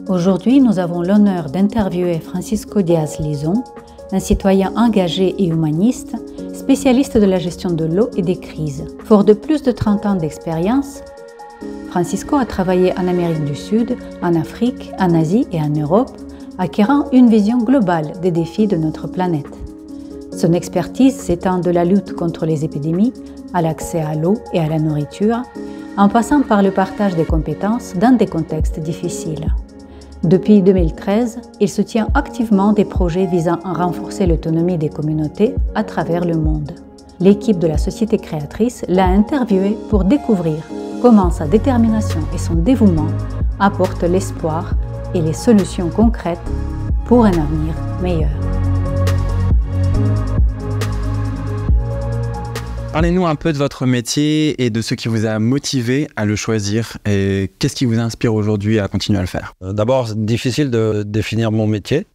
Aujourd'hui, nous avons l'honneur d'interviewer Francisco Diaz-Lizon, un citoyen engagé et humaniste, spécialiste de la gestion de l'eau et des crises. Fort de plus de 30 ans d'expérience, Francisco a travaillé en Amérique du Sud, en Afrique, en Asie et en Europe, acquérant une vision globale des défis de notre planète. Son expertise s'étend de la lutte contre les épidémies à l'accès à l'eau et à la nourriture, en passant par le partage des compétences dans des contextes difficiles. Depuis 2013, il soutient activement des projets visant à renforcer l'autonomie des communautés à travers le monde. L'équipe de la Société créatrice l'a interviewé pour découvrir comment sa détermination et son dévouement apportent l'espoir et les solutions concrètes pour un avenir meilleur. Parlez-nous un peu de votre métier et de ce qui vous a motivé à le choisir et qu'est-ce qui vous inspire aujourd'hui à continuer à le faire? D'abord, c'est difficile de définir mon métier.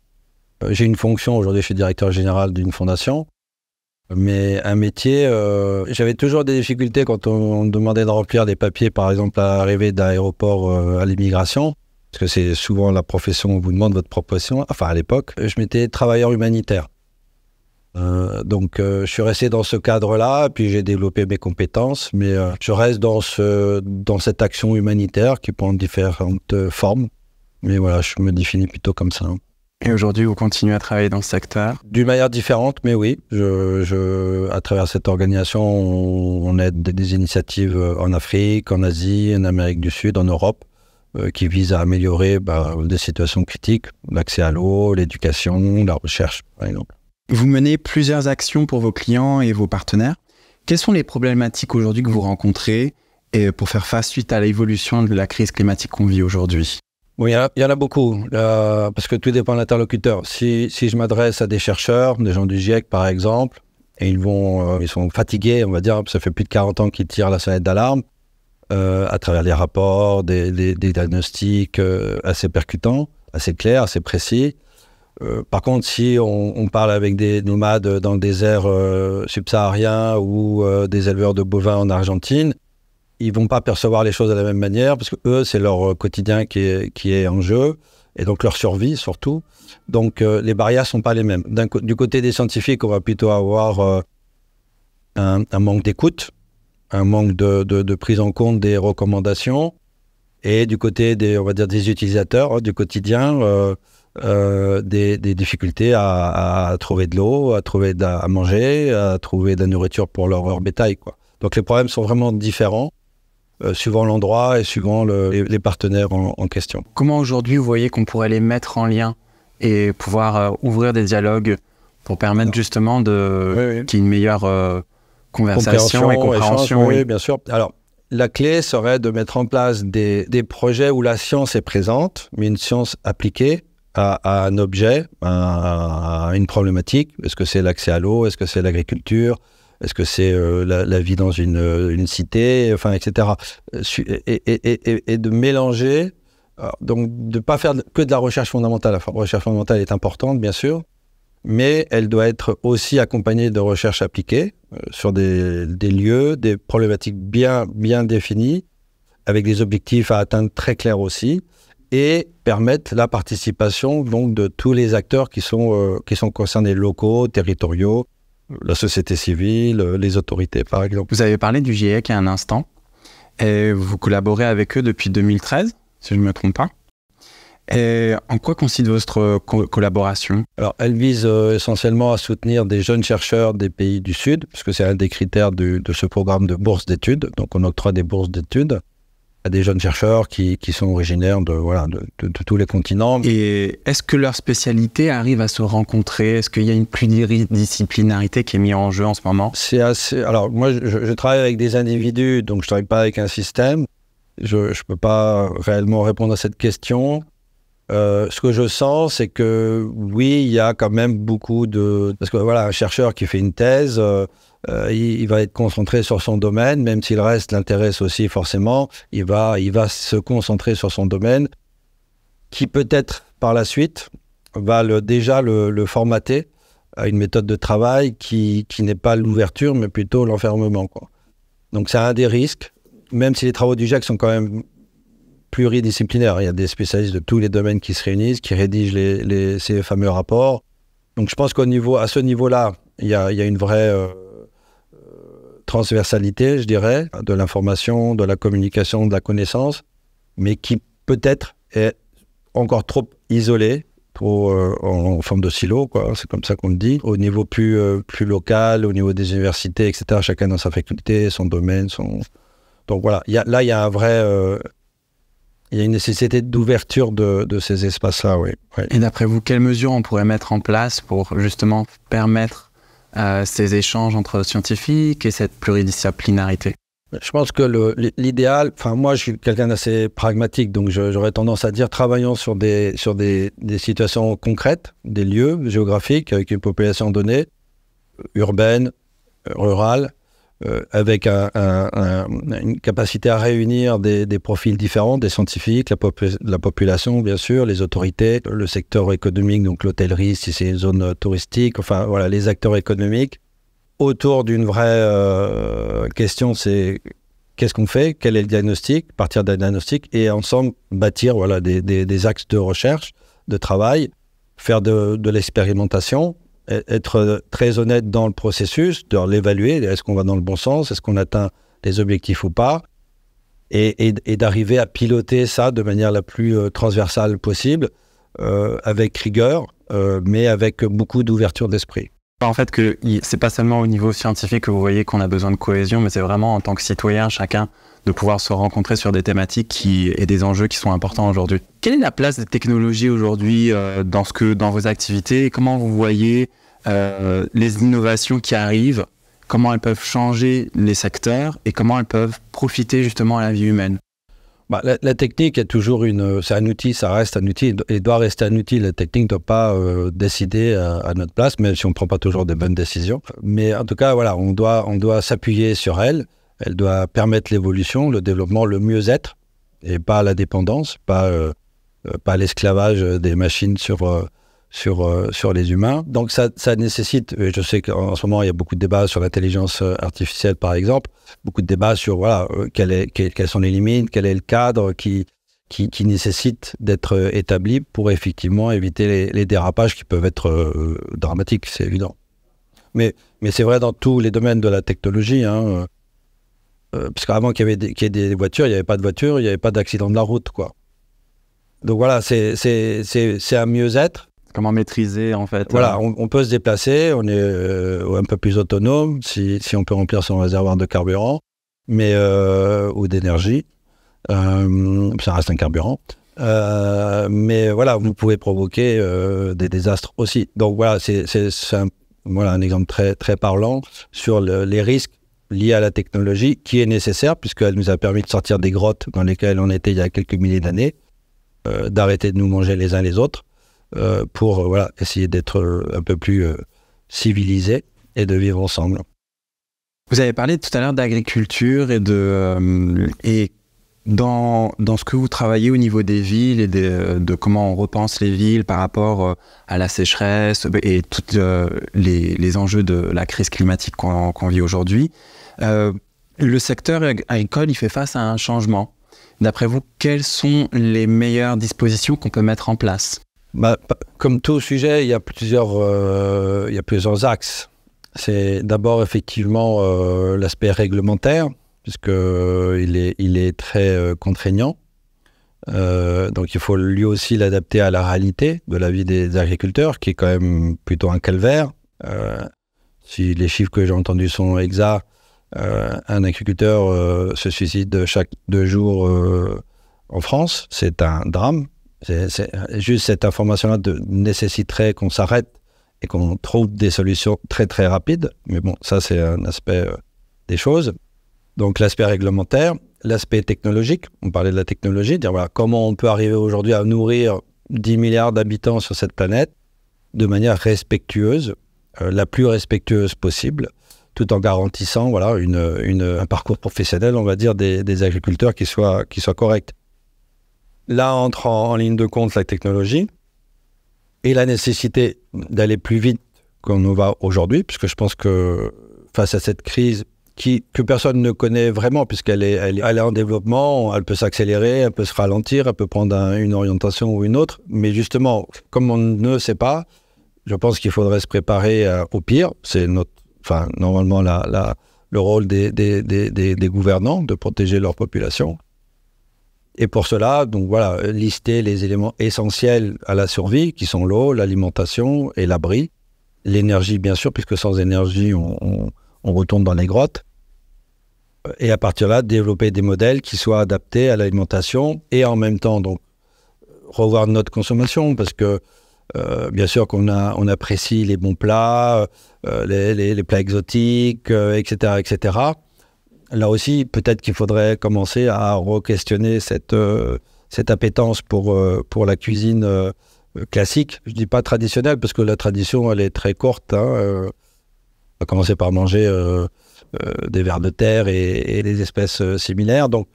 J'ai une fonction, aujourd'hui je suis directeur général d'une fondation, mais un métier, j'avais toujours des difficultés quand on me demandait de remplir des papiers, par exemple à l'arrivée d'aéroport à l'immigration, parce que c'est souvent la profession, on vous demande votre profession, enfin à l'époque, je m'étais travailleur humanitaire. Donc je suis resté dans ce cadre-là, puis j'ai développé mes compétences, mais je reste dans cette action humanitaire qui prend différentes formes. Mais voilà, je me définis plutôt comme ça. Et aujourd'hui, vous continuez à travailler dans ce secteur? D'une manière différente, mais oui. À travers cette organisation, on aide des initiatives en Afrique, en Asie, en Amérique du Sud, en Europe, qui visent à améliorer des situations critiques, l'accès à l'eau, l'éducation, la recherche, par exemple. Vous menez plusieurs actions pour vos clients et vos partenaires. Quelles sont les problématiques aujourd'hui que vous rencontrez pour faire face suite à l'évolution de la crise climatique qu'on vit aujourd'hui? Bon, il y en a beaucoup, parce que tout dépend de l'interlocuteur. Si je m'adresse à des chercheurs, des gens du GIEC par exemple, et ils sont fatigués, on va dire, ça fait plus de 40 ans qu'ils tirent la sonnette d'alarme, à travers les rapports, des diagnostics assez percutants, assez clairs, assez précis. Par contre, si on parle avec des nomades dans le désert subsaharien ou des éleveurs de bovins en Argentine, ils vont pas percevoir les choses de la même manière parce que eux, c'est leur quotidien qui est en jeu et donc leur survie surtout. Donc les barrières sont pas les mêmes. Du côté des scientifiques, on va plutôt avoir un manque d'écoute, un manque de prise en compte des recommandations, et du côté on va dire des utilisateurs du quotidien. Des difficultés à trouver de l'eau, à manger, à trouver de la nourriture pour leur bétail, quoi. Donc les problèmes sont vraiment différents suivant l'endroit et suivant les partenaires en question. Comment aujourd'hui vous voyez qu'on pourrait les mettre en lien et pouvoir ouvrir des dialogues pour permettre justement qu'il y ait une meilleure conversation et compréhension? Oui, bien sûr. Alors, la clé serait de mettre en place des projets où la science est présente, mais une science appliquée à un objet, à une problématique. Est-ce que c'est l'accès à l'eau? Est-ce que c'est l'agriculture? Est-ce que c'est la vie dans une cité? Enfin, etc. Et de mélanger, donc de ne pas faire que de la recherche fondamentale. La recherche fondamentale est importante, bien sûr, mais elle doit être aussi accompagnée de recherche appliquée sur des lieux, des problématiques bien définies, avec des objectifs à atteindre très clairs aussi, et permettre la participation donc de tous les acteurs qui sont concernés, locaux, territoriaux, la société civile, les autorités par exemple. Vous avez parlé du GIEC il y a un instant, et vous collaborez avec eux depuis 2013, si je ne me trompe pas. Et en quoi consiste votre collaboration? Alors, elle vise essentiellement à soutenir des jeunes chercheurs des pays du Sud, parce que c'est un des critères de ce programme de bourse d'études. Donc on octroie des bourses d'études à des jeunes chercheurs qui sont originaires de tous les continents. Et est-ce que leur spécialité arrive à se rencontrer? Est-ce qu'il y a une pluridisciplinarité qui est mise en jeu en ce moment? C'est assez... Alors, moi, je travaille avec des individus, donc je ne travaille pas avec un système. Je ne peux pas réellement répondre à cette question. Ce que je sens, c'est que oui, il y a quand même beaucoup de... Parce que voilà, un chercheur qui fait une thèse... il va être concentré sur son domaine, même si le reste l'intéresse aussi forcément, il va se concentrer sur son domaine, qui peut-être par la suite va déjà le formater à une méthode de travail qui n'est pas l'ouverture, mais plutôt l'enfermement, quoi. Donc c'est un des risques, même si les travaux du GIEC sont quand même pluridisciplinaire. Il y a des spécialistes de tous les domaines qui se réunissent, qui rédigent ces fameux rapports. Donc je pense à ce niveau-là, il y a une vraie transversalité, je dirais, de l'information, de la communication, de la connaissance, mais qui peut-être est encore trop isolée, trop en forme de silo, quoi. C'est comme ça qu'on le dit. Au niveau plus local, au niveau des universités, etc., chacun dans sa faculté, son domaine, Donc voilà, il y a un vrai... il y a une nécessité d'ouverture de ces espaces-là, oui. Ouais. Et d'après vous, quelles mesures on pourrait mettre en place pour justement permettre ces échanges entre scientifiques et cette pluridisciplinarité? Je pense que l'idéal, enfin moi je suis quelqu'un d'assez pragmatique, donc j'aurais tendance à dire travaillons sur des situations concrètes, des lieux géographiques avec une population donnée, urbaine, rurale, avec une capacité à réunir des profils différents, des scientifiques, la population bien sûr, les autorités, le secteur économique, donc l'hôtellerie si c'est une zone touristique, enfin voilà, les acteurs économiques, autour d'une vraie question, c'est qu'est-ce qu'on fait, quel est le diagnostic, partir d'un diagnostic et ensemble bâtir voilà, des axes de recherche, de travail, faire de l'expérimentation, être très honnête dans le processus, de l'évaluer, est-ce qu'on va dans le bon sens, est-ce qu'on atteint les objectifs ou pas, et d'arriver à piloter ça de manière la plus transversale possible, avec rigueur, mais avec beaucoup d'ouverture d'esprit. En fait, que c'est pas seulement au niveau scientifique que vous voyez qu'on a besoin de cohésion, mais c'est vraiment en tant que citoyen, chacun, de pouvoir se rencontrer sur des thématiques et des enjeux qui sont importants aujourd'hui. Quelle est la place des technologies aujourd'hui dans vos activités et comment vous voyez les innovations qui arrivent, comment elles peuvent changer les secteurs et comment elles peuvent profiter justement à la vie humaine? La technique est toujours c'est un outil, ça reste un outil et doit rester un outil. La technique ne doit pas décider à notre place, même si on ne prend pas toujours des bonnes décisions. Mais en tout cas, voilà, on doit s'appuyer sur elle. Elle doit permettre l'évolution, le développement, le mieux-être et pas la dépendance, pas l'esclavage des machines sur les humains. Donc ça nécessite, je sais qu'en ce moment il y a beaucoup de débats sur l'intelligence artificielle par exemple, beaucoup de débats sur voilà, quelles sont les limites, quel est le cadre qui nécessite d'être établi pour effectivement éviter les dérapages qui peuvent être dramatiques, c'est évident. Mais c'est vrai dans tous les domaines de la technologie, hein, parce qu'avant qu'il y ait des voitures, il n'y avait pas de voitures, il n'y avait pas d'accident de la route, quoi. Donc voilà, c'est un mieux-être. Comment maîtriser, en fait. Voilà, on peut se déplacer, on est un peu plus autonome si on peut remplir son réservoir de carburant, ou d'énergie. Ça reste un carburant. Mais voilà, vous pouvez provoquer des désastres aussi. Donc voilà, c'est un exemple très, très parlant sur les risques liés à la technologie qui est nécessaire puisqu'elle nous a permis de sortir des grottes dans lesquelles on était il y a quelques milliers d'années, d'arrêter de nous manger les uns les autres, pour voilà, essayer d'être un peu plus civilisés et de vivre ensemble. Vous avez parlé tout à l'heure d'agriculture et dans ce que vous travaillez au niveau des villes et de comment on repense les villes par rapport à la sécheresse et tous les enjeux de la crise climatique qu'on vit aujourd'hui, le secteur agricole il fait face à un changement. D'après vous, quelles sont les meilleures dispositions qu'on peut mettre en place? Comme tout sujet, il y a plusieurs axes. C'est d'abord effectivement l'aspect réglementaire, puisqu'il est très contraignant. Donc il faut lui aussi l'adapter à la réalité de la vie des agriculteurs, qui est quand même plutôt un calvaire. Si les chiffres que j'ai entendus sont exacts, un agriculteur se suicide chaque 2 jours en France. C'est un drame. Juste cette information-là nécessiterait qu'on s'arrête et qu'on trouve des solutions très très rapides. Mais bon, ça c'est un aspect des choses. Donc l'aspect réglementaire, l'aspect technologique, on parlait de la technologie, dire voilà, comment on peut arriver aujourd'hui à nourrir 10 milliards d'habitants sur cette planète de manière respectueuse, la plus respectueuse possible, tout en garantissant voilà, un parcours professionnel, on va dire, des agriculteurs qui soit correct. Là entre en ligne de compte la technologie et la nécessité d'aller plus vite qu'on nous va aujourd'hui, puisque je pense que face à cette crise que personne ne connaît vraiment, puisqu'elle est en développement, elle peut s'accélérer, elle peut se ralentir, elle peut prendre une orientation ou une autre. Mais justement, comme on ne sait pas, je pense qu'il faudrait se préparer au pire. C'est normalement le rôle des gouvernants de protéger leur population. Et pour cela, donc voilà, lister les éléments essentiels à la survie, qui sont l'eau, l'alimentation et l'abri. L'énergie, bien sûr, puisque sans énergie, on retourne dans les grottes. Et à partir de là, développer des modèles qui soient adaptés à l'alimentation et en même temps, donc, revoir notre consommation, parce que bien sûr on apprécie les bons plats, les plats exotiques, etc., etc. Là aussi, peut-être qu'il faudrait commencer à re-questionner cette appétence pour la cuisine classique. Je ne dis pas traditionnelle, parce que la tradition, elle est très courte. On va commencer par manger des vers de terre et des espèces similaires. Donc,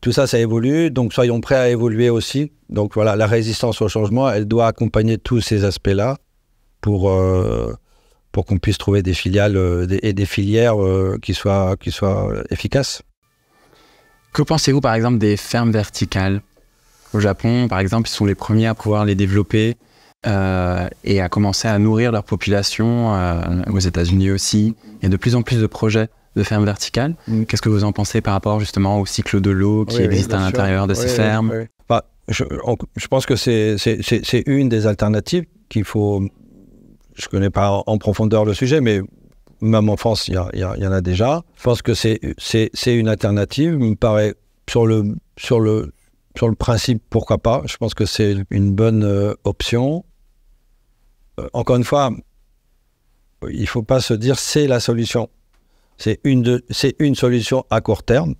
tout ça, ça évolue. Donc, soyons prêts à évoluer aussi. Donc, voilà, la résistance au changement, elle doit accompagner tous ces aspects-là pour qu'on puisse trouver des filiales et des filières qui soient efficaces. Que pensez-vous, par exemple, des fermes verticales? Au Japon, par exemple, ils sont les premiers à pouvoir les développer et à commencer à nourrir leur population. Aux États-Unis aussi, il y a de plus en plus de projets de fermes verticales. Qu'est-ce que vous en pensez par rapport justement au cycle de l'eau qui existe à l'intérieur de ces fermes? Bah, je pense que c'est une des alternatives qu'il faut... Je ne connais pas en profondeur le sujet, mais même en France, il y en a déjà. Je pense que c'est une alternative. Il me paraît, sur le principe, pourquoi pas. Je pense que c'est une bonne option. Encore une fois, il ne faut pas se dire c'est la solution. C'est une solution à court terme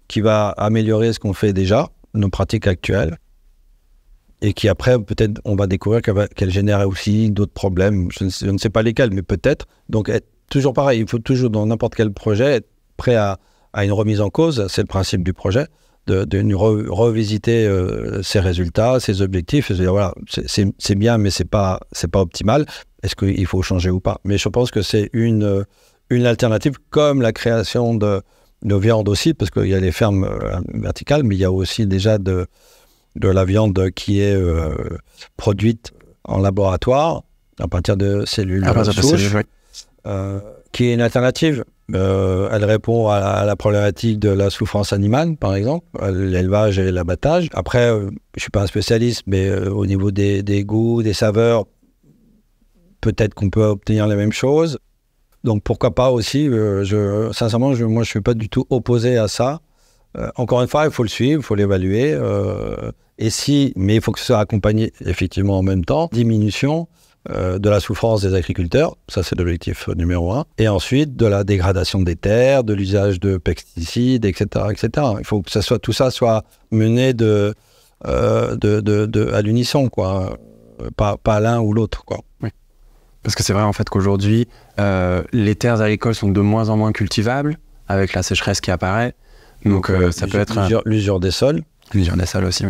qui va améliorer ce qu'on fait déjà, nos pratiques actuelles. Et qui après, peut-être, on va découvrir qu'elle génère aussi d'autres problèmes. Je ne sais pas lesquels, mais peut-être. Donc, toujours pareil, il faut toujours, dans n'importe quel projet, être prêt à une remise en cause. C'est le principe du projet, de revisiter ses résultats, ses objectifs, et se dire, voilà, c'est bien, mais c'est pas optimal. Est-ce qu'il faut changer ou pas? Mais je pense que c'est une alternative, comme la création de viande aussi, parce qu'il y a les fermes verticales, mais il y a aussi déjà de la viande qui est produite en laboratoire à partir de cellules souches, qui est une alternative. Elle répond à la problématique de la souffrance animale, par exemple, l'élevage et l'abattage. Après, je ne suis pas un spécialiste, mais au niveau des goûts, des saveurs, peut-être qu'on peut obtenir les mêmes choses. Donc pourquoi pas aussi, sincèrement, moi je ne suis pas du tout opposé à ça. Encore une fois, il faut le suivre, il faut l'évaluer. Mais il faut que ce soit accompagné, effectivement, en même temps, diminution de la souffrance des agriculteurs, ça c'est l'objectif numéro 1, et ensuite de la dégradation des terres, de l'usage de pesticides, etc., etc. Il faut que tout ça soit mené à l'unisson, quoi, pas l'un ou l'autre, quoi. Oui. Parce que c'est vrai en fait qu'aujourd'hui, les terres agricoles sont de moins en moins cultivables, avec la sécheresse qui apparaît. Donc ça peut être... L'usure des sols. L'usure des sols aussi.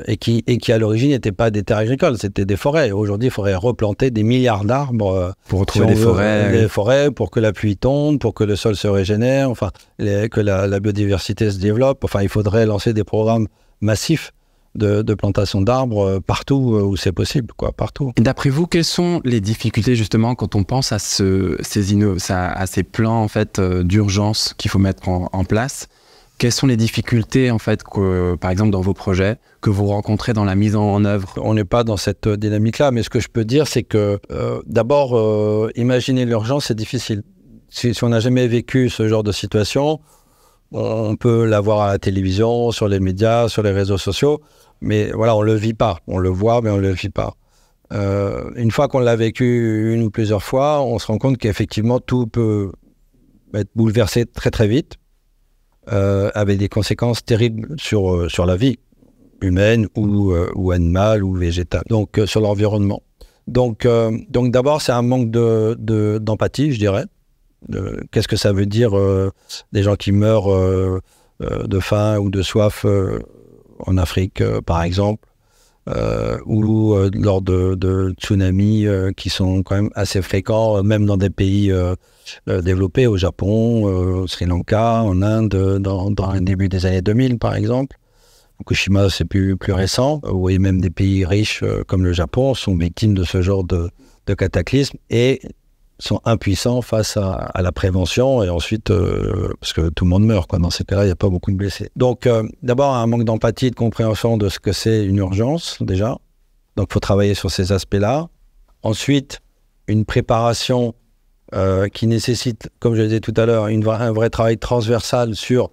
Et qui à l'origine n'étaient pas des terres agricoles, c'était des forêts. Aujourd'hui, il faudrait replanter des milliards d'arbres pour retrouver des forêts, pour que la pluie tombe, pour que le sol se régénère, enfin, que la biodiversité se développe. Enfin, il faudrait lancer des programmes massifs de plantation d'arbres partout où c'est possible, quoi, partout. Et d'après vous, quelles sont les difficultés justement quand on pense à ces plans en fait d'urgence qu'il faut mettre en place? Quelles sont les difficultés, en fait, par exemple, dans vos projets, que vous rencontrez dans la mise en œuvre? On n'est pas dans cette dynamique-là, mais ce que je peux dire, c'est que d'abord, imaginer l'urgence, c'est difficile. Si on n'a jamais vécu ce genre de situation, on peut la voir à la télévision, sur les médias, sur les réseaux sociaux, mais voilà, on ne le vit pas. On le voit, mais on ne le vit pas. Une fois qu'on l'a vécu une ou plusieurs fois, on se rend compte qu'effectivement, tout peut être bouleversé très, très vite. Avec des conséquences terribles sur la vie humaine ou animale ou végétale, donc sur l'environnement. Donc d'abord, c'est un manque d'empathie, je dirais. Qu'est-ce que ça veut dire des gens qui meurent de faim ou de soif en Afrique, par exemple, ou lors de tsunamis qui sont quand même assez fréquents, même dans des pays développés, au Japon, au Sri Lanka, en Inde, dans le début des années 2000 par exemple. Fukushima, c'est plus récent, et même des pays riches comme le Japon sont victimes de ce genre de cataclysme et sont impuissants face à la prévention et ensuite, parce que tout le monde meurt, quoi. Dans ces cas-là, il n'y a pas beaucoup de blessés. Donc, d'abord, un manque d'empathie, de compréhension de ce que c'est une urgence, déjà. Donc, il faut travailler sur ces aspects-là. Ensuite, une préparation qui nécessite, comme je le disais tout à l'heure, un vrai travail transversal sur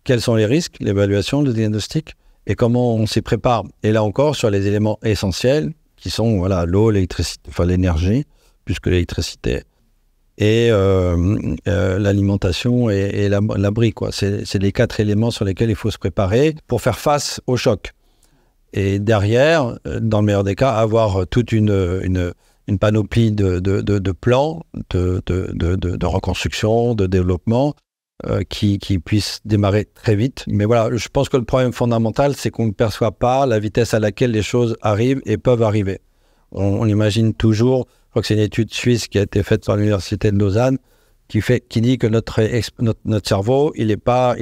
quels sont les risques, l'évaluation, le diagnostic, et comment on s'y prépare. Et là encore, sur les éléments essentiels, qui sont voilà, l'eau, l'électricité, enfin l'énergie, plus que l'électricité, et l'alimentation et l'abri, quoi. C'est les 4 éléments sur lesquels il faut se préparer pour faire face au choc. Et derrière, dans le meilleur des cas, avoir toute une panoplie de plans, de reconstruction, de développement, qui puissent démarrer très vite. Mais voilà, je pense que le problème fondamental, c'est qu'on ne perçoit pas la vitesse à laquelle les choses arrivent et peuvent arriver. On imagine toujours, je crois que c'est une étude suisse qui a été faite par l'Université de Lausanne, qui dit que notre cerveau, il est pas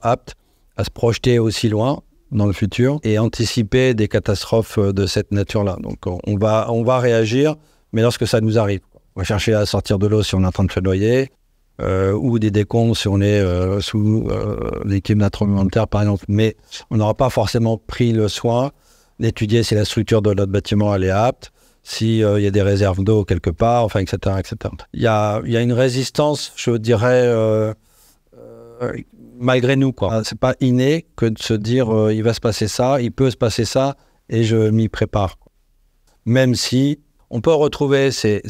apte à se projeter aussi loin dans le futur et anticiper des catastrophes de cette nature-là. Donc on va réagir, mais lorsque ça nous arrive. On va chercher à sortir de l'eau si on est en train de se noyer, ou des décombres si on est sous l'équilibre tremblementaire, par exemple. Mais on n'aura pas forcément pris le soin d'étudier si la structure de notre bâtiment elle est apte, s'il y a des réserves d'eau quelque part, enfin, etc., etc. Il y a une résistance, je dirais, malgré nous, quoi. C'est pas inné que de se dire il va se passer ça, il peut se passer ça, et je m'y prépare. Même si on peut retrouver ces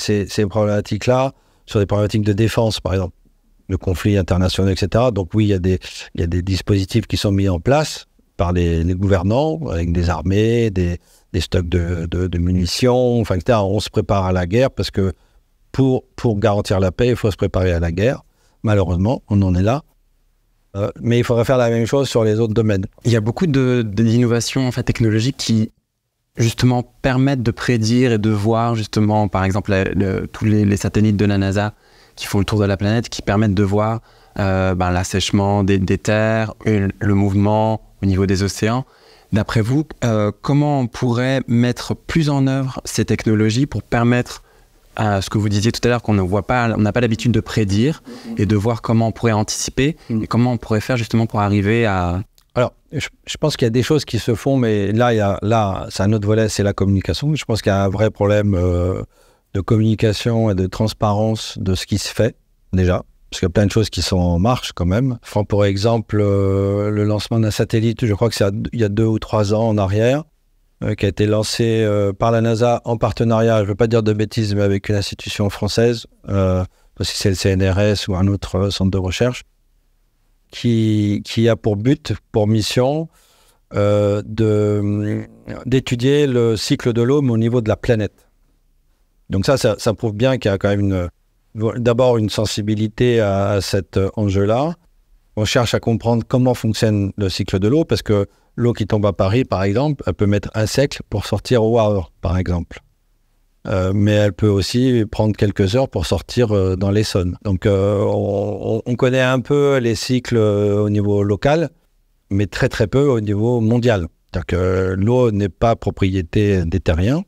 problématiques-là sur des problématiques de défense, par exemple, de conflits internationaux, etc. Donc oui, il y a des dispositifs qui sont mis en place par les gouvernants, avec des armées, des stocks de munitions, enfin, etc. On se prépare à la guerre parce que pour garantir la paix, il faut se préparer à la guerre. Malheureusement, on en est là. Mais il faudrait faire la même chose sur les autres domaines. Il y a beaucoup d'innovations en fait, technologiques qui justement permettent de prédire et de voir justement, par exemple, tous les satellites de la NASA qui font le tour de la planète, qui permettent de voir l'assèchement des terres, le mouvement au niveau des océans. D'après vous, comment on pourrait mettre plus en œuvre ces technologies pour permettre à ce que vous disiez tout à l'heure, qu'on ne voit pas, on n'a pas l'habitude de prédire et de voir comment on pourrait anticiper et comment on pourrait faire justement pour arriver à... Alors, je pense qu'il y a des choses qui se font, mais là c'est un autre volet, c'est la communication. Je pense qu'il y a un vrai problème de communication et de transparence de ce qui se fait, déjà. Parce qu'il y a plein de choses qui sont en marche quand même. Enfin, pour exemple, le lancement d'un satellite, je crois que c'est il y a 2 ou 3 ans en arrière, qui a été lancé par la NASA en partenariat, je ne veux pas dire de bêtises, mais avec une institution française, parce que c'est le CNRS ou un autre centre de recherche, qui a pour but, pour mission, d'étudier le cycle de l'eau, mais au niveau de la planète. Donc ça prouve bien qu'il y a quand même d'abord une sensibilité à cet enjeu-là. On cherche à comprendre comment fonctionne le cycle de l'eau, parce que l'eau qui tombe à Paris, par exemple, elle peut mettre un siècle pour sortir au Havre, par exemple. Mais elle peut aussi prendre quelques heures pour sortir dans l'Essonne. Donc on connaît un peu les cycles au niveau local, mais très très peu au niveau mondial. C'est-à-dire que l'eau n'est pas propriété des terriens.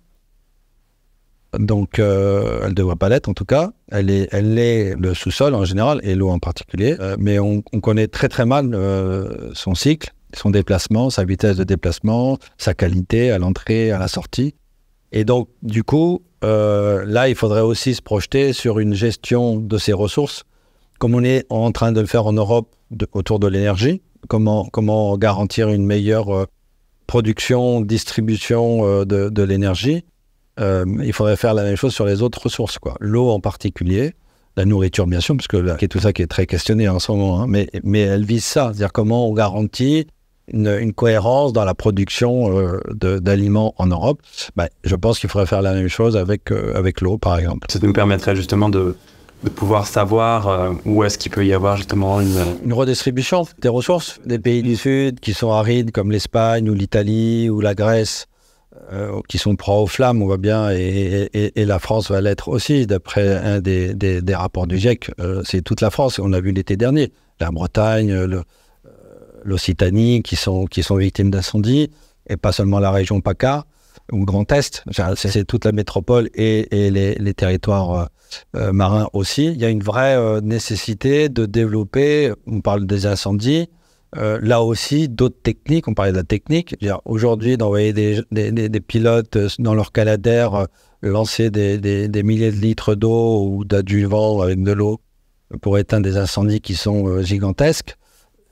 Donc, elle ne devrait pas l'être en tout cas. Elle est le sous-sol en général, et l'eau en particulier. Mais on connaît très très mal son cycle, son déplacement, sa vitesse de déplacement, sa qualité à l'entrée, à la sortie. Et donc, du coup, là, il faudrait aussi se projeter sur une gestion de ces ressources, comme on est en train de le faire en Europe autour de l'énergie. Comment garantir une meilleure production, distribution de l'énergie. Il faudrait faire la même chose sur les autres ressources, quoi. L'eau en particulier, la nourriture bien sûr, parce que là, c'est tout ça qui est très questionné en ce moment, hein, mais elle vise ça, c'est-à-dire comment on garantit une cohérence dans la production d'aliments en Europe. Je pense qu'il faudrait faire la même chose avec l'eau, par exemple. Ça nous permettrait justement de pouvoir savoir où est-ce qu'il peut y avoir justement une redistribution des ressources. Des pays du Sud qui sont arides, comme l'Espagne ou l'Italie ou la Grèce, qui sont proies aux flammes, on voit bien, et la France va l'être aussi, d'après un des rapports du GIEC. C'est toute la France, on a vu l'été dernier, la Bretagne, l'Occitanie qui sont victimes d'incendies, et pas seulement la région PACA ou Grand Est, c'est toute la métropole et les territoires marins aussi. Il y a une vraie nécessité de développer, on parle des incendies, là aussi d'autres techniques, on parlait de la technique. Aujourd'hui, d'envoyer des pilotes dans leur Canadair, lancer des milliers de litres d'eau ou d'adjuvants avec de l'eau pour éteindre des incendies qui sont gigantesques,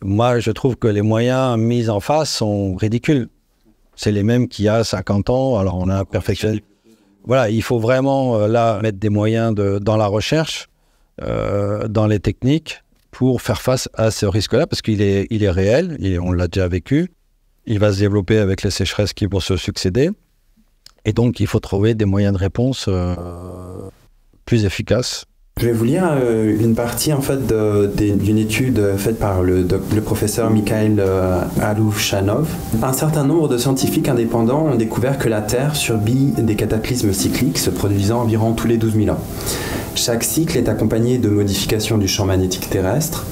moi je trouve que les moyens mis en face sont ridicules. C'est les mêmes qu'il y a 50 ans, alors on a perfectionné. Voilà, il faut vraiment là mettre des moyens dans la recherche, dans les techniques, pour faire face à ce risque-là, parce qu'il est réel, on l'a déjà vécu, il va se développer avec les sécheresses qui vont se succéder, et donc il faut trouver des moyens de réponse plus efficaces. Je vais vous lire une partie en fait d'une étude faite par le professeur Mikhail Alushanov. Un certain nombre de scientifiques indépendants ont découvert que la Terre subit des cataclysmes cycliques se produisant environ tous les 12 000 ans. Chaque cycle est accompagné de modifications du champ magnétique terrestre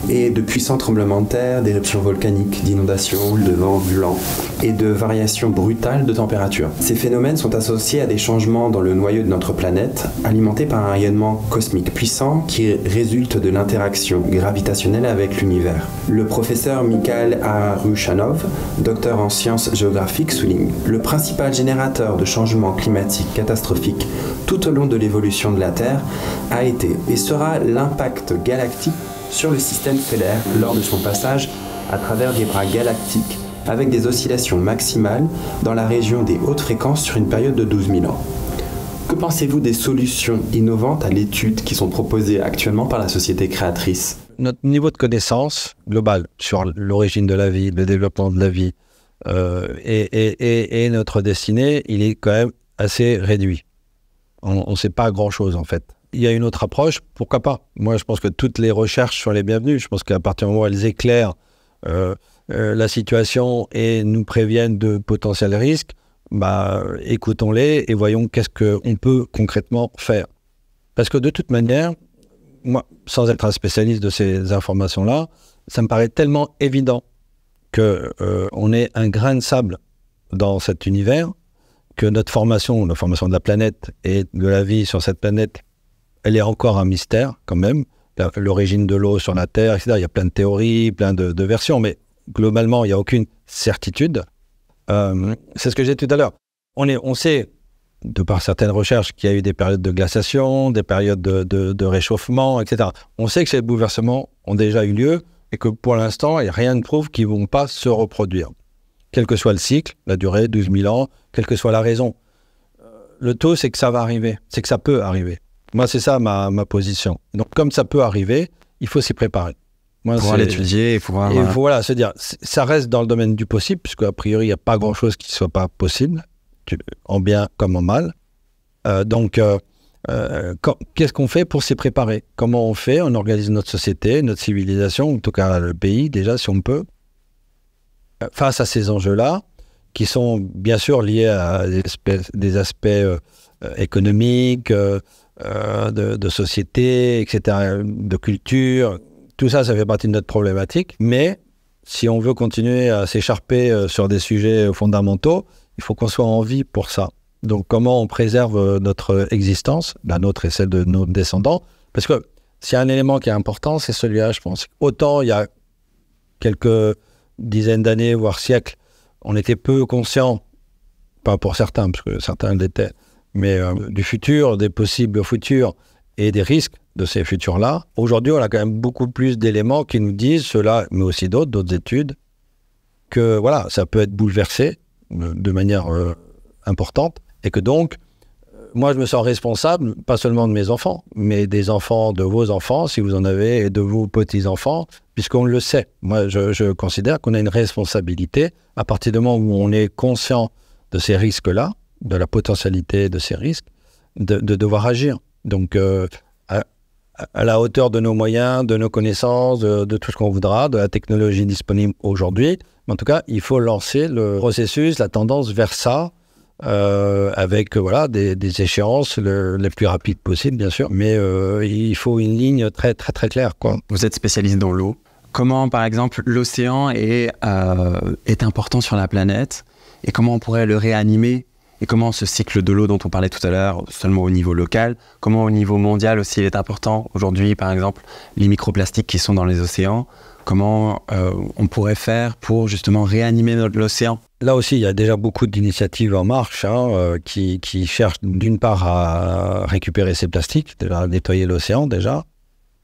et de puissants tremblements de terre, d'éruptions volcaniques, d'inondations, de vents violents et de variations brutales de température. Ces phénomènes sont associés à des changements dans le noyau de notre planète, alimentés par un rayonnement cosmique puissant qui résulte de l'interaction gravitationnelle avec l'univers. Le professeur Mikhail Alushanov, docteur en sciences géographiques, souligne « Le principal générateur de changements climatiques catastrophiques tout au long de l'évolution de la Terre a été et sera l'impact galactique sur le système stellaire lors de son passage à travers des bras galactiques avec des oscillations maximales dans la région des hautes fréquences sur une période de 12 000 ans. Que pensez-vous des solutions innovantes à l'étude qui sont proposées actuellement par la société créatrice ? Notre niveau de connaissance global sur l'origine de la vie, le développement de la vie et notre destinée, il est quand même assez réduit. On ne sait pas grand-chose en fait. Il y a une autre approche, pourquoi pas? Moi, je pense que toutes les recherches sont les bienvenues. Je pense qu'à partir du moment où elles éclairent la situation et nous préviennent de potentiels risques, écoutons-les et voyons qu'est-ce qu'on peut concrètement faire. Parce que de toute manière, moi, sans être un spécialiste de ces informations-là, ça me paraît tellement évident qu'on est un grain de sable dans cet univers, que notre formation, la formation de la planète et de la vie sur cette planète, elle est encore un mystère quand même. L'origine de l'eau sur la Terre, etc. Il y a plein de théories, plein de versions, mais globalement, il n'y a aucune certitude. C'est ce que j'ai dit tout à l'heure. On sait, de par certaines recherches, qu'il y a eu des périodes de glaciation, des périodes de réchauffement, etc. On sait que ces bouleversements ont déjà eu lieu et que pour l'instant, rien ne prouve qu'ils ne vont pas se reproduire. Quel que soit le cycle, la durée, 12 000 ans, quelle que soit la raison. Le tout, c'est que ça va arriver, c'est que ça peut arriver. Moi, c'est ça ma position. Donc, comme ça peut arriver, il faut s'y préparer. Pouvoir l'étudier et pouvoir... Il faut se dire, ça reste dans le domaine du possible, puisque a priori, il n'y a pas grand-chose qui ne soit pas possible, en bien comme en mal. Qu'est-ce qu'on fait pour s'y préparer? Comment on fait? On organise notre société, notre civilisation, en tout cas le pays, déjà, si on peut, face à ces enjeux-là, qui sont bien sûr liés à des aspects économiques, de société, etc., de culture. Tout ça, ça fait partie de notre problématique. Mais si on veut continuer à s'écharper sur des sujets fondamentaux, il faut qu'on soit en vie pour ça. Donc, comment on préserve notre existence, la nôtre et celle de nos descendants? Parce que s'il y a un élément qui est important, c'est celui-là, je pense. Autant il y a quelques dizaines d'années, voire siècles, on était peu conscients, pas pour certains, parce que certains l'étaient, mais du futur, des possibles futurs et des risques de ces futurs-là. Aujourd'hui, on a quand même beaucoup plus d'éléments qui nous disent cela, mais aussi d'autres études, que voilà, ça peut être bouleversé de manière importante, et que donc, moi, je me sens responsable, pas seulement de mes enfants, mais des enfants de vos enfants, si vous en avez, et de vos petits-enfants, puisqu'on le sait. Moi, je considère qu'on a une responsabilité, à partir du moment où on est conscient de ces risques-là, de la potentialité de ces risques, de devoir agir. Donc, à la hauteur de nos moyens, de nos connaissances, de tout ce qu'on voudra, de la technologie disponible aujourd'hui. Mais en tout cas, il faut lancer le processus, la tendance vers ça, avec voilà, des échéances les plus rapides possibles, bien sûr. Mais il faut une ligne très, très, très claire, quoi. Vous êtes spécialiste dans l'eau. Comment, par exemple, l'océan est important sur la planète et comment on pourrait le réanimer et comment ce cycle de l'eau dont on parlait tout à l'heure, seulement au niveau local, comment au niveau mondial aussi il est important. Aujourd'hui, par exemple, les microplastiques qui sont dans les océans, comment on pourrait faire pour justement réanimer l'océan? Là aussi, il y a déjà beaucoup d'initiatives en marche qui cherchent d'une part à récupérer ces plastiques, à nettoyer l'océan déjà.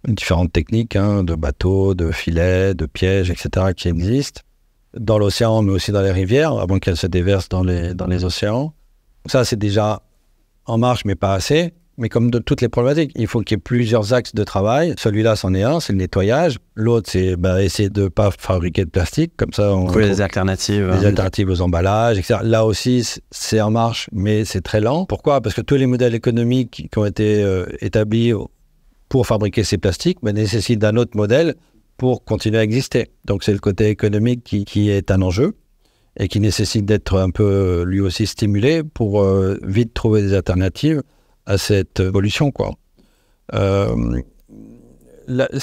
Différentes techniques de bateaux, de filets, de pièges, etc. qui existent dans l'océan, mais aussi dans les rivières, avant qu'elles se déversent dans les océans. Ça, c'est déjà en marche, mais pas assez. Mais comme de toutes les problématiques, il faut qu'il y ait plusieurs axes de travail. Celui-là, c'en est un, c'est le nettoyage. L'autre, c'est essayer de ne pas fabriquer de plastique. Comme ça, on trouve des alternatives. Des alternatives aux emballages, etc. Là aussi, c'est en marche, mais c'est très lent. Pourquoi? Parce que tous les modèles économiques qui ont été établis pour fabriquer ces plastiques nécessitent d'un autre modèle pour continuer à exister. Donc, c'est le côté économique qui est un enjeu et qui nécessite d'être un peu, lui aussi, stimulé pour vite trouver des alternatives à cette évolution, quoi. Ce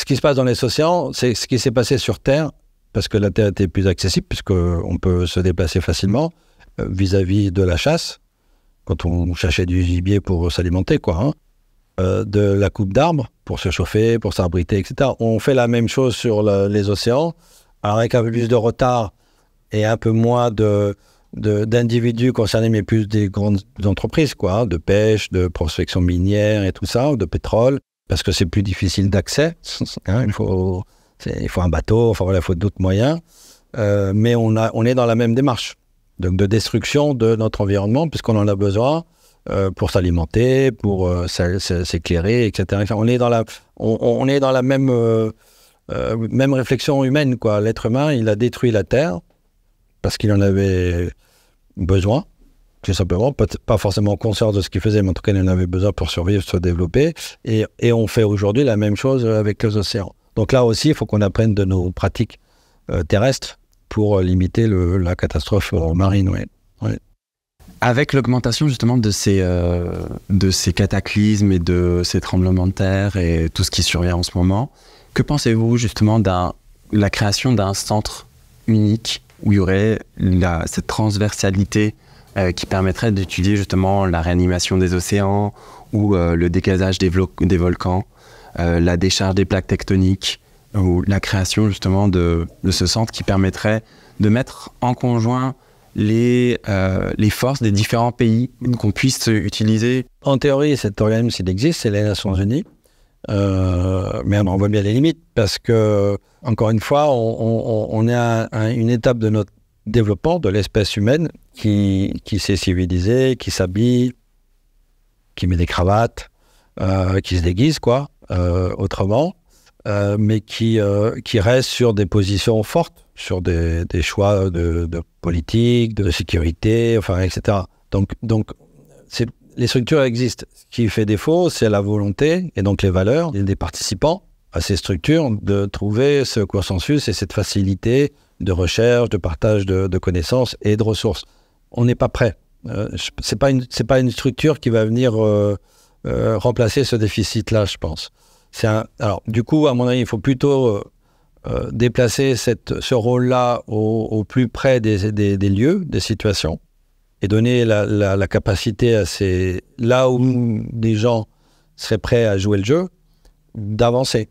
qui se passe dans les océans, c'est ce qui s'est passé sur Terre, parce que la Terre était plus accessible, puisqu'on peut se déplacer facilement vis-à-vis de la chasse, quand on cherchait du gibier pour s'alimenter, quoi, de la coupe d'arbres, pour se chauffer, pour s'abriter, etc. On fait la même chose sur les océans, alors avec un peu plus de retard et un peu moins d'individus concernés, mais plus des grandes entreprises, quoi, de pêche, de prospection minière et tout ça, de pétrole, parce que c'est plus difficile d'accès. Il faut un bateau, enfin voilà, il faut d'autres moyens. Mais on est dans la même démarche, donc de destruction de notre environnement, puisqu'on en a besoin pour s'alimenter, pour s'éclairer, etc. On est dans la même réflexion humaine, quoi. L'être humain, il a détruit la Terre parce qu'il en avait besoin, tout simplement, pas forcément conscient de ce qu'il faisait, mais en tout cas, il en avait besoin pour survivre, se développer. Et on fait aujourd'hui la même chose avec les océans. Donc là aussi, il faut qu'on apprenne de nos pratiques terrestres pour limiter la catastrophe marine. Ouais. Ouais. Avec l'augmentation justement de ces cataclysmes et de ces tremblements de terre et tout ce qui survient en ce moment, que pensez-vous justement de la création d'un centre unique où il y aurait cette transversalité qui permettrait d'étudier justement la réanimation des océans ou le décalage des volcans, la décharge des plaques tectoniques ou la création justement de ce centre qui permettrait de mettre en conjoint les forces des différents pays qu'on puisse utiliser. En théorie, cet organisme, s'il existe, c'est les Nations Unies. Mais on en voit bien les limites parce que, encore une fois, on est à une étape de notre développement de l'espèce humaine qui s'est civilisée, qui s'habille, qui met des cravates, qui se déguise, quoi, autrement, mais qui reste sur des positions fortes, sur des choix de politique, de sécurité, enfin, etc. Donc les structures existent. Ce qui fait défaut, c'est la volonté et donc les valeurs des participants à ces structures de trouver ce consensus et cette facilité de recherche, de partage de connaissances et de ressources. On n'est pas prêt. C'est pas une structure qui va venir remplacer ce déficit-là, je pense. Alors, du coup, à mon avis, il faut plutôt déplacer ce rôle-là au plus près des lieux, des situations, et donner la capacité là où des gens seraient prêts à jouer le jeu, d'avancer.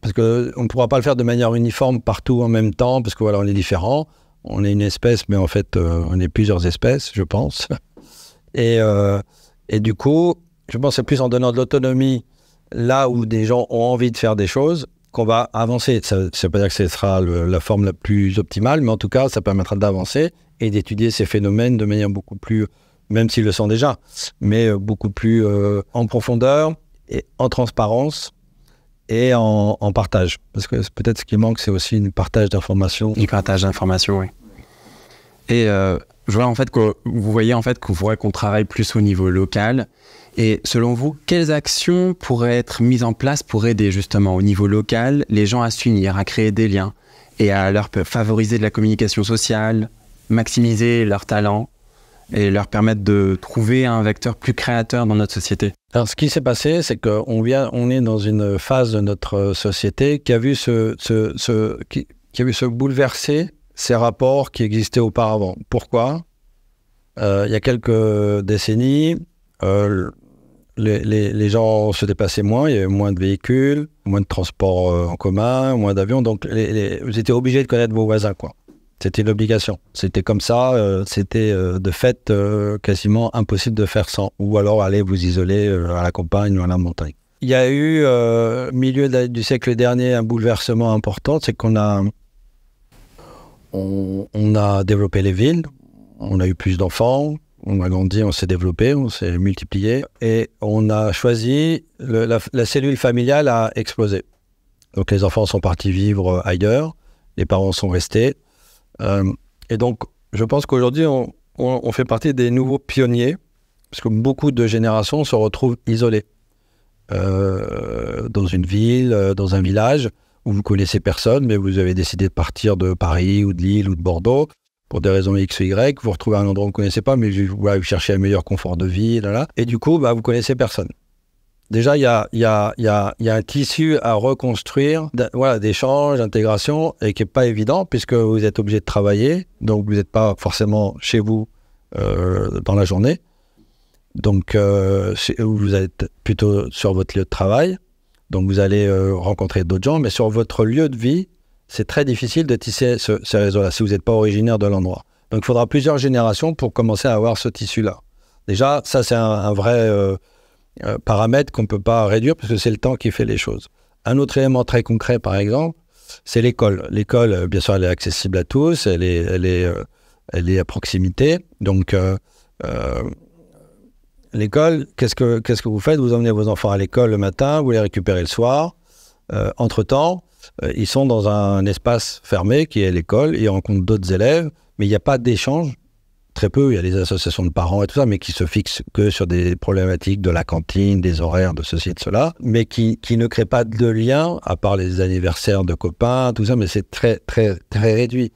Parce qu'on ne pourra pas le faire de manière uniforme partout en même temps, parce que voilà, on est différents. On est une espèce, mais en fait, on est plusieurs espèces, je pense. Et du coup, je pense que c'est plus en donnant de l'autonomie là où des gens ont envie de faire des choses qu'on va avancer. Ça ne veut pas dire que ce sera la forme la plus optimale, mais en tout cas, ça permettra d'avancer et d'étudier ces phénomènes de manière beaucoup plus, même s'ils le sont déjà, mais beaucoup plus en profondeur et en transparence et en partage. Parce que peut-être ce qui manque, c'est aussi un partage d'informations. Un partage d'informations, oui. Et je vois en fait que vous voyez en fait qu'il faudrait qu'on travaille plus au niveau local. Et selon vous, quelles actions pourraient être mises en place pour aider justement au niveau local les gens à s'unir, à créer des liens et à leur favoriser de la communication sociale, maximiser leurs talents et leur permettre de trouver un vecteur plus créateur dans notre société? Alors, ce qui s'est passé, c'est qu'on est dans une phase de notre société qui a vu qui a vu se bouleverser ces rapports qui existaient auparavant. Pourquoi ? Il y a quelques décennies, les gens se déplaçaient moins, il y avait moins de véhicules, moins de transports en commun, moins d'avions, donc vous étiez obligé de connaître vos voisins, quoi. C'était l'obligation. C'était comme ça, c'était de fait quasiment impossible de faire sans. Ou alors aller vous isoler à la campagne ou à la montagne. Il y a eu, au milieu du siècle dernier, un bouleversement important, c'est qu'on a développé les villes, on a eu plus d'enfants, on a grandi, on s'est développé, on s'est multiplié, et on a choisi, la cellule familiale a explosé. Donc les enfants sont partis vivre ailleurs, les parents sont restés, et donc je pense qu'aujourd'hui on fait partie des nouveaux pionniers, parce que beaucoup de générations se retrouvent isolées dans une ville, dans un village, où vous connaissez personne, mais vous avez décidé de partir de Paris ou de Lille ou de Bordeaux, pour des raisons X ou Y, vous retrouvez un endroit que vous ne connaissez pas, mais vous cherchez un meilleur confort de vie, et du coup, vous ne connaissez personne. Déjà, il y a un tissu à reconstruire, d'échange, d'intégration, et qui n'est pas évident, puisque vous êtes obligé de travailler, donc vous n'êtes pas forcément chez vous dans la journée, donc vous êtes plutôt sur votre lieu de travail, donc vous allez rencontrer d'autres gens, mais sur votre lieu de vie, c'est très difficile de tisser ce réseau-là si vous n'êtes pas originaire de l'endroit. Donc il faudra plusieurs générations pour commencer à avoir ce tissu-là. Déjà, ça c'est un vrai paramètre qu'on ne peut pas réduire parce que c'est le temps qui fait les choses. Un autre élément très concret, par exemple, c'est l'école. L'école, bien sûr, elle est accessible à tous, elle est à proximité. Donc l'école, qu'est-ce que vous faites? Vous emmenez vos enfants à l'école le matin, vous les récupérez le soir. Entre-temps, ils sont dans un espace fermé qui est l'école, ils rencontrent d'autres élèves, mais il n'y a pas d'échange, très peu, il y a des associations de parents et tout ça, mais qui se fixent que sur des problématiques de la cantine, des horaires, de ceci et de cela, mais qui ne créent pas de lien, à part les anniversaires de copains, tout ça, mais c'est très, très, très réduit.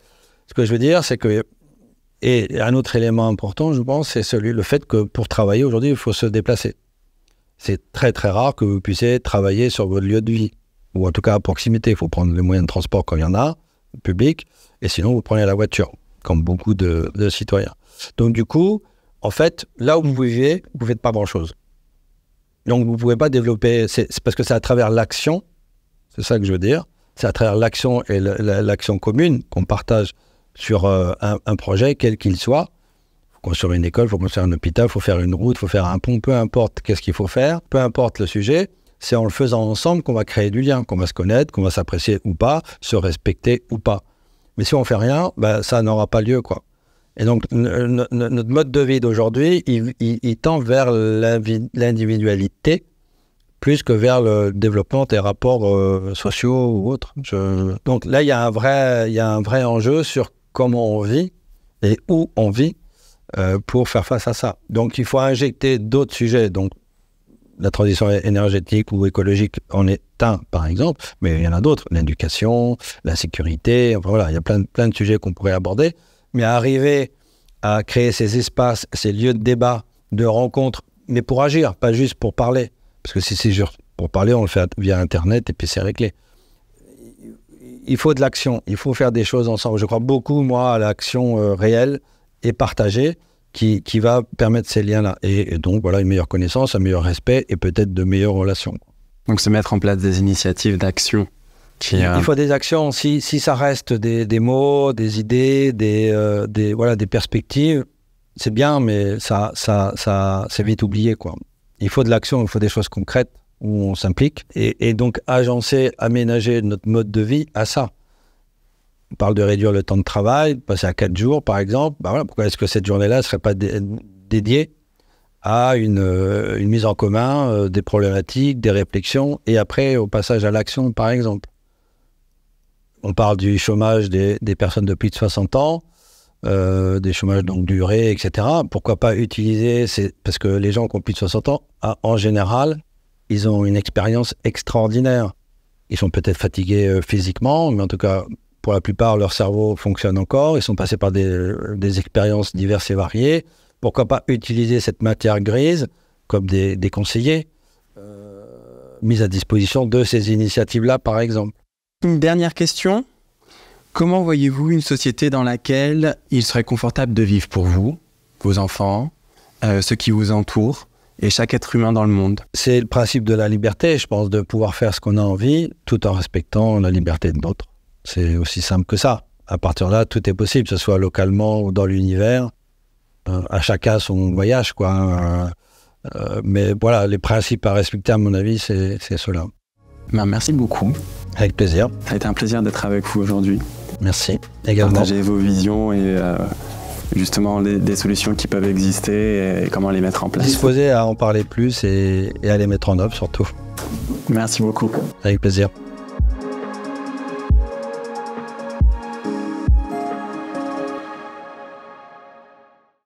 Ce que je veux dire, c'est que, et un autre élément important, je pense, c'est le fait que pour travailler aujourd'hui, il faut se déplacer. C'est très, très rare que vous puissiez travailler sur votre lieu de vie, ou en tout cas à proximité. Il faut prendre les moyens de transport quand il y en a, public, et sinon vous prenez la voiture, comme beaucoup de citoyens. Donc du coup, en fait, là où vous vivez, vous ne faites pas grand-chose. Donc vous ne pouvez pas développer, c'est parce que c'est à travers l'action, c'est ça que je veux dire, c'est à travers l'action et l'action commune qu'on partage sur un projet, quel qu'il soit. Il faut construire une école, il faut construire un hôpital, il faut faire une route, il faut faire un pont, peu importe qu'est-ce qu'il faut faire, peu importe le sujet. C'est en le faisant ensemble qu'on va créer du lien, qu'on va se connaître, qu'on va s'apprécier ou pas, se respecter ou pas. Mais si on ne fait rien, ça n'aura pas lieu, quoi. Et donc, notre mode de vie d'aujourd'hui, il tend vers l'individualité plus que vers le développement des rapports sociaux ou autres. Donc là, il y a un vrai enjeu sur comment on vit et où on vit pour faire face à ça. Donc, il faut injecter d'autres sujets. Donc, la transition énergétique ou écologique en est un, par exemple, mais il y en a d'autres, l'éducation, la sécurité, enfin voilà, il y a plein de sujets qu'on pourrait aborder, mais arriver à créer ces espaces, ces lieux de débat, de rencontres, mais pour agir, pas juste pour parler, parce que si c'est juste pour parler, on le fait via Internet et puis c'est réglé. Il faut de l'action, il faut faire des choses ensemble. Je crois beaucoup, moi, à l'action réelle et partagée, qui va permettre ces liens-là. Et donc, voilà, une meilleure connaissance, un meilleur respect et peut-être de meilleures relations. Donc, se mettre en place des initiatives d'action. Il faut des actions. Si ça reste des mots, des idées, des perspectives, c'est bien, mais ça c'est vite oublié, quoi. Il faut de l'action, il faut des choses concrètes où on s'implique. Et donc, agencer, aménager notre mode de vie à ça. On parle de réduire le temps de travail, passer à 4 jours par exemple. Voilà, pourquoi est-ce que cette journée-là ne serait pas dédiée à une mise en commun des problématiques, des réflexions et après au passage à l'action par exemple. On parle du chômage des personnes de plus de 60 ans, des chômages longue durée, etc. Pourquoi pas utiliser, parce que les gens qui ont plus de 60 ans, en général, ils ont une expérience extraordinaire. Ils sont peut-être fatigués physiquement, mais en tout cas, pour la plupart, leur cerveau fonctionne encore. Ils sont passés par des expériences diverses et variées. pourquoi pas utiliser cette matière grise comme des conseillers mis à disposition de ces initiatives-là, par exemple. Une dernière question. Comment voyez-vous une société dans laquelle il serait confortable de vivre pour vous, vos enfants, ceux qui vous entourent et chaque être humain dans le monde? C'est le principe de la liberté, je pense, de pouvoir faire ce qu'on a envie tout en respectant la liberté de l'autre. C'est aussi simple que ça. À partir de là, tout est possible, que ce soit localement ou dans l'univers. À chacun son voyage, quoi. Mais voilà, les principes à respecter, à mon avis, c'est cela. Merci beaucoup. Avec plaisir. Ça a été un plaisir d'être avec vous aujourd'hui. Merci également. Partager vos visions et justement des solutions qui peuvent exister et comment les mettre en place. Disposer à en parler plus et à les mettre en œuvre surtout. Merci beaucoup. Avec plaisir.